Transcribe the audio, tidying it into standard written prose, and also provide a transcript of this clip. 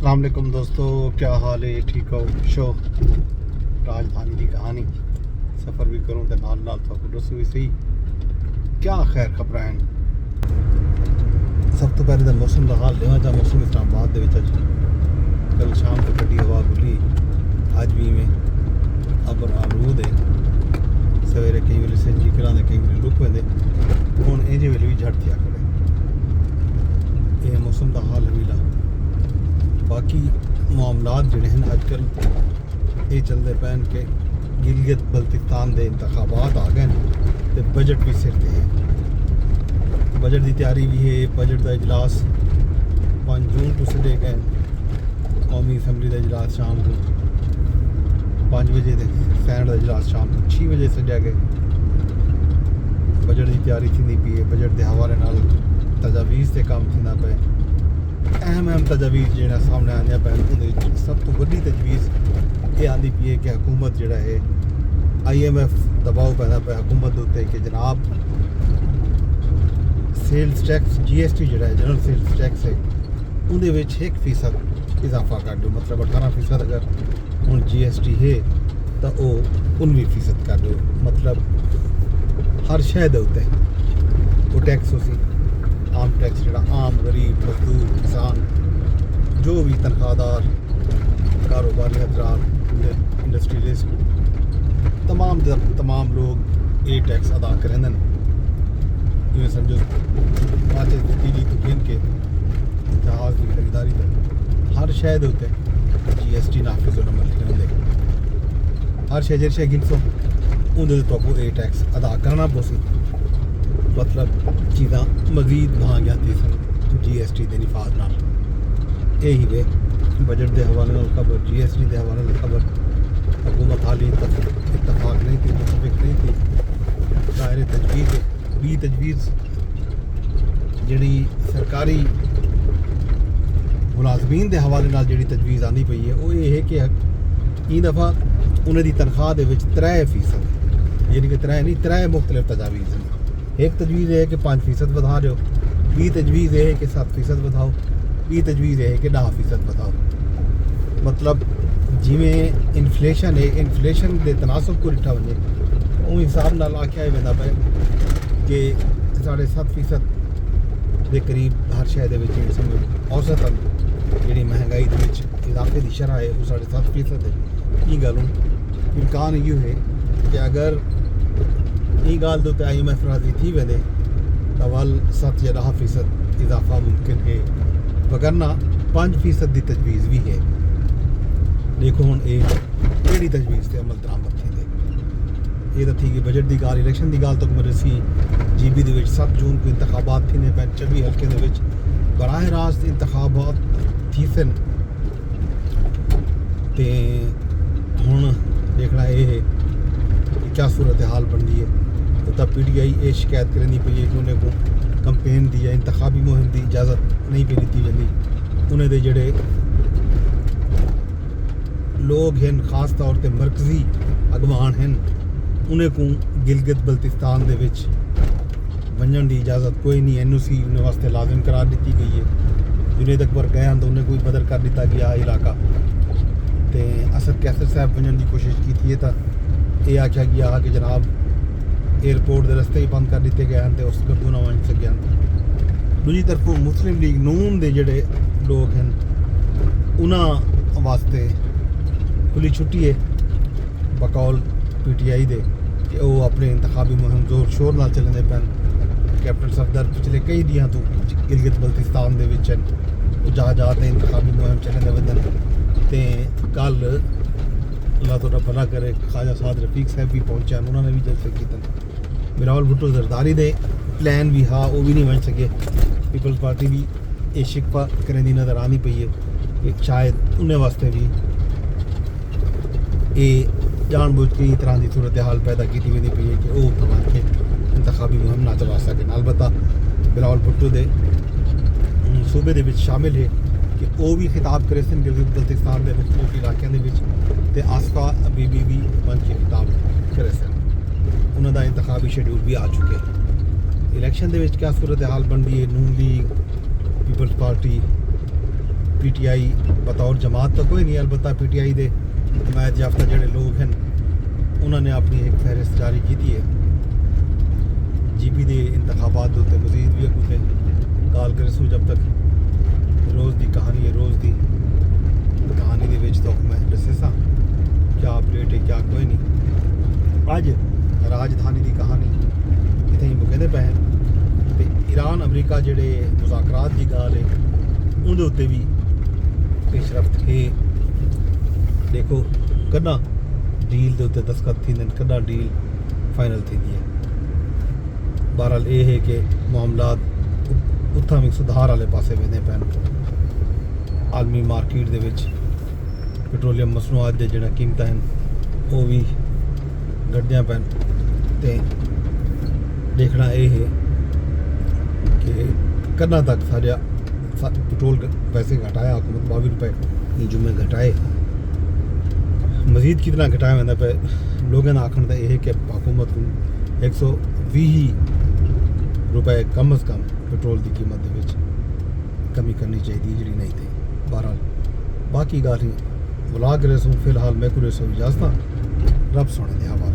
अस्सलाम वालेकुम दोस्तों, क्या हाल है? ठीक हो? शो राजधानी की कहानी सफ़र भी करूँ तो नाल नाल तो दसो भी सही क्या खैर खबर हैं। सब तो पहले तो मौसम का हाल लेवा चाह मौसम इस्लामाबाद अज कल शाम को ठंडी हवा खुली, अज भी में अबर आमरूद है। सवेरे कई वेले सिंजी करा कई वेले लुक पेंदे, हुण इंजे वेले भी झड़ थिया करे। ये मौसम का हाल वीला। बाकी मामलात जोड़े हैं अजकल ये चलते पैन के गिलगित बल्तिस्तान के इंतखाबात आ गए तो बजट भी सिर ते है। बजट की तैयारी भी है। बजट का इजलास 5 जून को सदे गए। कौमी असैंबली का इजलास शाम को 5 बजे, सैनट का इजलास शाम को 6 बजे सजा गए। बजट की तैयारी थी पी है। बजट के हवाले नाल तजावीज़ से काम थी पे। अहम तजावीज़ जो सामने आने पैन, सब तो वही तजवीज़ ये आती पी है कि हुकूमत जोड़ा है IMF दबाव पैदा पे हुकूमत उत्ते कि जनाब सेल्स टैक्स GST जोड़ा है, जनरल सेल्स टैक्स है, उन्हें 1% इजाफा कर दो। मतलब 18% अगर हूँ GST है तो वो 19% कर दो। मतलब हर शहर के उत्ते वो टैक्स उसी आम टैक्स जोड़ा आम गरीब मजदूर किसान जो भी तनख्वाहदार कारोबारी हजरात इंडस्ट्रियलिस्ट तमाम लोग ये टैक्स अदा करें। इवें समझो माचिस तीली तो गिन के जहाज़ की खरीदारी तक हर शहर के उत्ते GST नाफिज अमल होंगे। हर शहर जे शहर गिनसो उन्हें तो आपको ये टैक्स अदा करना पोसी। मतलब चीज़ा मजीद महंग जाती सन GST के निफाज नाल। यही वे बजट के हवाले नाल खबर, GST के हवाले नाल खबर। हुकूमत हाली इतफाक नहीं थी, मुतफिक नहीं थी। दायरे तजवीज़ भी तजवीज़ जी सरकारी मुलाजमीन के हवाले नाल जी तजवीज़ आती पई है वो ये है कि ई दफ़ा उन्हें तनख्वाह के 3% यानी कि 3 नहीं 3 मुख्तलिफ तजावीज़ हैं। एक तजवीज़ है कि 5% बढ़ा दो, बी तजवीज़ है कि 7% बढ़ाओ, बी तजवीज़ है कि 10% बढ़ाओ। मतलब जिमें इन्फ्लेशन है, इन्फ्लेशन के तनासब को डिठा वजे उस हिसाब नाल आख्या वेंदा पे कि 7.5% के करीब हर शहर के समझो औसतन जी महंगाई के इजाफे की शरह है वो 7.5% है। ये गल इम्कान यो है कि अगर ये गाल तो IMF राजी थी वेंदे तो वल 7 या 10% इजाफा मुमकिन है, वगरना 5% की तजवीज़ भी है। देखो हूँ ये तजवीज़ से अमल दरामद थी ये तो थी कि बजट की गाल इलेक्शन की गाल तक मरसी। GB के 7 जून को इंतखाबात थी ने पैन 24 हल्के के बराह रास्त इंतखाबात थी सन। तो हूँ देखना ये है कि क्या सूरत हाल बनती है। तो PTI ये शिकायत करनी पई है कि उन्हें को कंपेन की या इंतखाबी मुहिम की इजाज़त नहीं पी दी जाती। उन्हें दे जड़े लोग हैं खास तौर पर मरकजी अगवान हैं उन्हें को गिलगित बल्तिस्तान के वजन की इजाज़त कोई नहीं। NOC उन्हें वास्ते लाजिम करार दी गई है। जुनेद अकबर गए तो उन्हें कोई बदल कर दिता गया इलाका। तो असद कैसर साहब वजन की कोशिश की थी तो ये आख्या गया कि जनाब एयरपोर्ट के रस्ते ही बंद कर दिते गए हैं तो उस गर्दू ना वन सके। दूजी तरफ मुस्लिम लीग नून के जोड़े लोग हैं उन्होंने वास्ते खुली छुट्टी है बकौल PTI दे कि वो अपने इंतखाबी मुहिम जोर शोर ना चलने पैन। कैप्टन सफदर पिछले कई दिनों तो गिलगित बल्तिस्तान के जहाँ जहाँ इंतखाबी मुहिम चलने वजन। तो कल अल्लाह तो भला करे ख्वाजा साद रफीक साहब भी पहुँचे, उन्होंने भी जलसे किए। बिलावल भुट्टो जरदारी दे प्लान भी हाँ वो भी नहीं बन सके। पीपल्स पार्टी भी ये शिकवा करने की नज़र आनी पई है कि शायद उन्हें वास्ते भी ये जानबूझ के इस तरह की सूरत हाल पैदा की वेंदी पई है कि वो के इंतखाबी मुहिम ना चला सकें। अलबत्ता बिलावल भुट्टो दे सूबे के शामिल है कि वो भी खिताब करे सन गिलगित बल्तिस्तान के मुख्तलिफ इलाकों के आसफा बीबी भी बन के खिताब करे सन। उन्होंने इंतखाबी शेड्यूल भी आ चुके। इलेक्शन के क्या सूरत हाल बनती है। नून लीग, पीपल्स पार्टी, PTI बतौर जमात तो कोई नहीं, अलबत्ता PTI दे हिमायत याफ्ता जोड़े लोग हैं उन्होंने अपनी एक फहरिस्त जारी की है। GB के इंतखाबात उत्ते मजीद भी अगू थे गाल करें जब तक रोज़ की कहानी है, रोज़ की कहानी के विच तो मैं दसेसा क्या अपडेट है क्या कोई नहीं। अज राजधानी की कहानी इतने ही मुकदे पे हैं। ईरान अमरीका जोड़े मुज़ाकरात की गाल है उनके उत्ते भी पेशरफ्त है। देखो कदा डील के उत्ते दस्तखत थी, कदा डील फाइनल थी है। बहरहाल ये है कि मामलात उत्थां भी सुधार वाले पासे वेंदे पैन। आलमी मार्केट दे विच पेट्रोलियम मसनूआत दे जिहड़ा कीमतां हैं वो भी घटदियां पैन। ते देखना ये है कि कदा तक साढ़ा पेट्रोल पैसे घटाया हुकूमत 22 रुपए जुम्मे घटाए, मजीद कितना घटाया वेंदा पे। लोगों का आखना यह है कि हुकूमत को 120 रुपए कम अज़ कम पेट्रोल की कीमत दे विच कमी करनी चाहिए जी नहीं थी। बहरहाल बाकी गाल बुला के रसूँ फिलहाल मैं को इजाजत रब सोने दे हवाले।